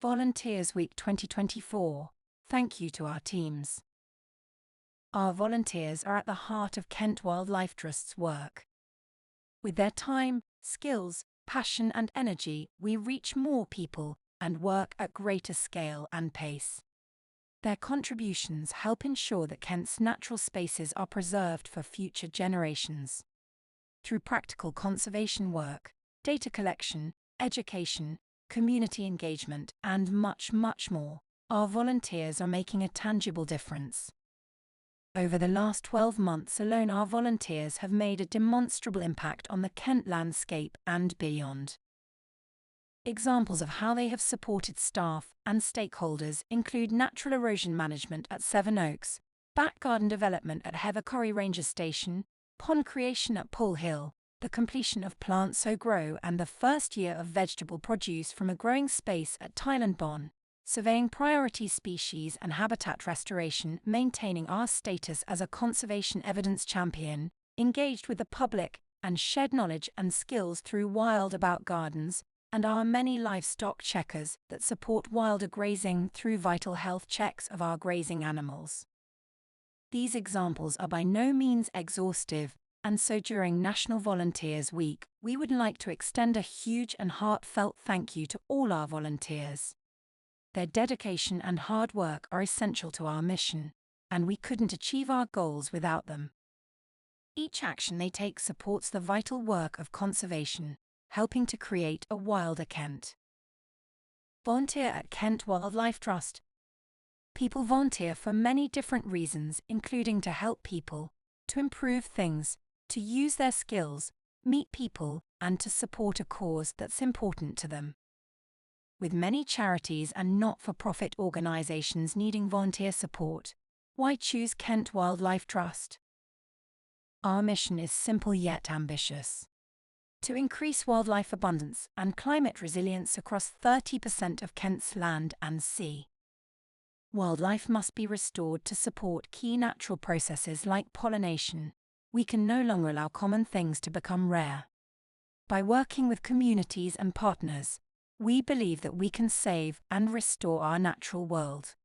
Volunteers Week 2024. Thank you to our teams. Our volunteers are at the heart of Kent Wildlife Trust's work. With their time, skills, passion and energy, we reach more people and work at greater scale and pace. Their contributions help ensure that Kent's natural spaces are preserved for future generations. Through practical conservation work, data collection, education, community engagement, and much more, our volunteers are making a tangible difference. Over the last 12 months alone, our volunteers have made a demonstrable impact on the Kent landscape and beyond. Examples of how they have supported staff and stakeholders include natural erosion management at Sevenoaks, back garden development at Heathercorrie Ranger Station, pond creation at Pole Hill, the completion of Plant So Grow and the first year of vegetable produce from a growing space at Tyland Bon, surveying priority species and habitat restoration, maintaining our status as a conservation evidence champion, engaged with the public, and shared knowledge and skills through Wild About Gardens, and our many livestock checkers that support wilder grazing through vital health checks of our grazing animals. These examples are by no means exhaustive, and so during National Volunteers Week, we would like to extend a huge and heartfelt thank you to all our volunteers. Their dedication and hard work are essential to our mission, and we couldn't achieve our goals without them. Each action they take supports the vital work of conservation, helping to create a wilder Kent. Volunteer at Kent Wildlife Trust. People volunteer for many different reasons, including to help people, to improve things, to use their skills, meet people, and to support a cause that's important to them. With many charities and not-for-profit organizations needing volunteer support, why choose Kent Wildlife Trust? Our mission is simple yet ambitious: to increase wildlife abundance and climate resilience across 30% of Kent's land and sea. Wildlife must be restored to support key natural processes like pollination. We can no longer allow common things to become rare. By working with communities and partners, we believe that we can save and restore our natural world.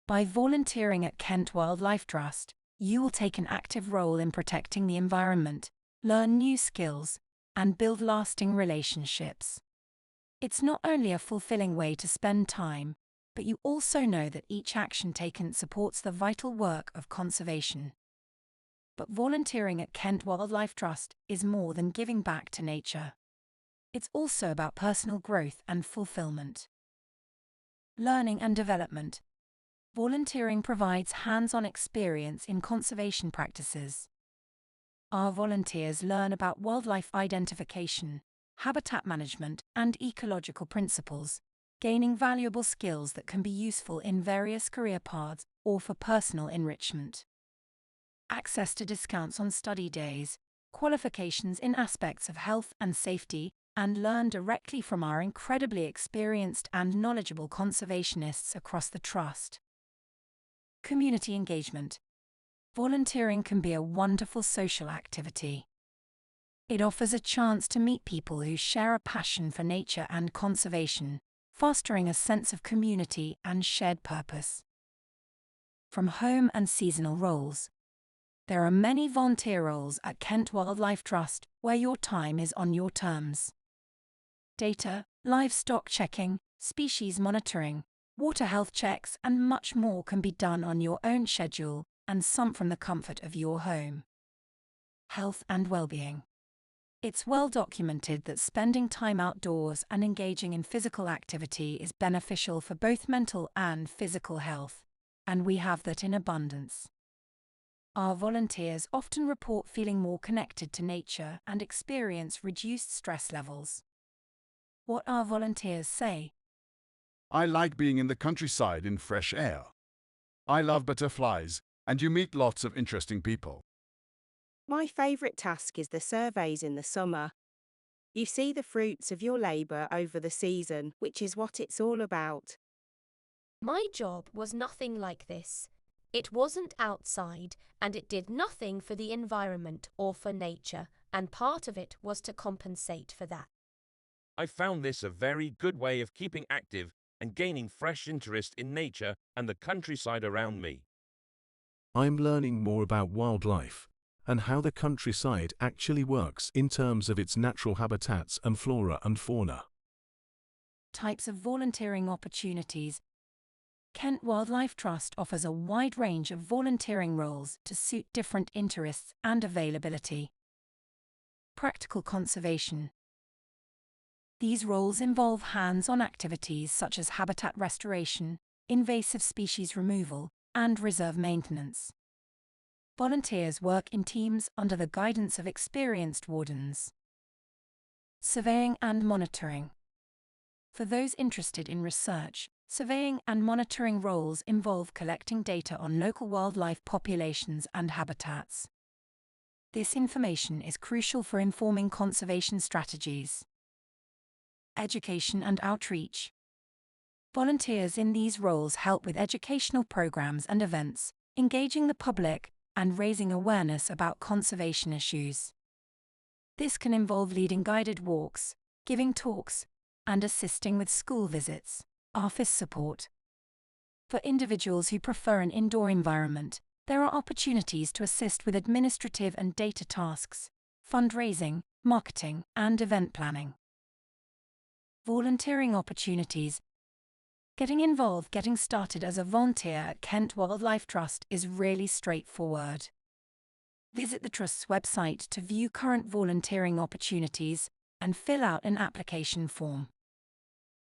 By volunteering at Kent Wildlife Trust, you will take an active role in protecting the environment, learn new skills, and build lasting relationships. It's not only a fulfilling way to spend time, but you also know that each action taken supports the vital work of conservation. But volunteering at Kent Wildlife Trust is more than giving back to nature. It's also about personal growth and fulfillment. Learning and development. Volunteering provides hands-on experience in conservation practices. Our volunteers learn about wildlife identification, habitat management, and ecological principles, gaining valuable skills that can be useful in various career paths or for personal enrichment. Access to discounts on study days, qualifications in aspects of health and safety, and learn directly from our incredibly experienced and knowledgeable conservationists across the Trust. Community engagement. Volunteering can be a wonderful social activity. It offers a chance to meet people who share a passion for nature and conservation, fostering a sense of community and shared purpose. From home and seasonal roles. There are many volunteer roles at Kent Wildlife Trust where your time is on your terms. Data, livestock checking, species monitoring, water health checks, and much more can be done on your own schedule, and some from the comfort of your home. Health and well-being. It's well documented that spending time outdoors and engaging in physical activity is beneficial for both mental and physical health, and we have that in abundance. Our volunteers often report feeling more connected to nature and experience reduced stress levels. What our volunteers say. I like being in the countryside in fresh air. I love butterflies, and you meet lots of interesting people. My favourite task is the surveys in the summer. You see the fruits of your labour over the season, which is what it's all about. My job was nothing like this. It wasn't outside, and it did nothing for the environment or for nature, and part of it was to compensate for that. I found this a very good way of keeping active and gaining fresh interest in nature and the countryside around me. I'm learning more about wildlife and how the countryside actually works in terms of its natural habitats and flora and fauna. Types of volunteering opportunities. Kent Wildlife Trust offers a wide range of volunteering roles to suit different interests and availability. Practical conservation. These roles involve hands-on activities such as habitat restoration, invasive species removal, and reserve maintenance. Volunteers work in teams under the guidance of experienced wardens. Surveying and monitoring. For those interested in research, surveying and monitoring roles involve collecting data on local wildlife populations and habitats. This information is crucial for informing conservation strategies. Education and outreach. Volunteers in these roles help with educational programs and events, engaging the public and raising awareness about conservation issues. This can involve leading guided walks, giving talks, and assisting with school visits, office support. For individuals who prefer an indoor environment, there are opportunities to assist with administrative and data tasks, fundraising, marketing, and event planning. Volunteering opportunities. Getting started as a volunteer at Kent Wildlife Trust is really straightforward. Visit the Trust's website to view current volunteering opportunities and fill out an application form.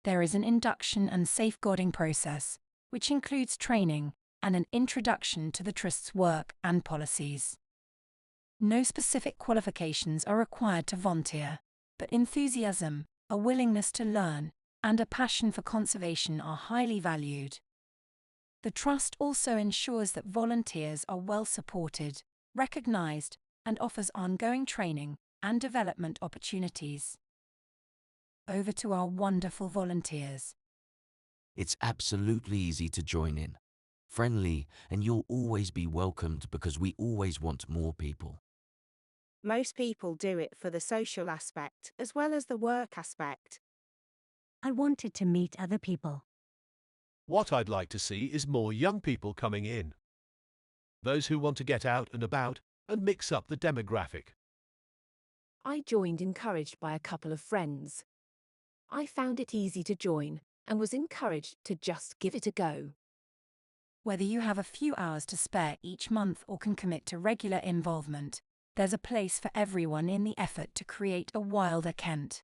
There is an induction and safeguarding process, which includes training and an introduction to the Trust's work and policies. No specific qualifications are required to volunteer, but enthusiasm, a willingness to learn, and a passion for conservation are highly valued. The Trust also ensures that volunteers are well supported, recognized, and offers ongoing training and development opportunities. Over to our wonderful volunteers. It's absolutely easy to join in, friendly, and you'll always be welcomed because we always want more people. Most people do it for the social aspect as well as the work aspect. I wanted to meet other people. What I'd like to see is more young people coming in. Those who want to get out and about and mix up the demographic. I joined encouraged by a couple of friends. I found it easy to join and was encouraged to just give it a go. Whether you have a few hours to spare each month or can commit to regular involvement, there's a place for everyone in the effort to create a wilder Kent.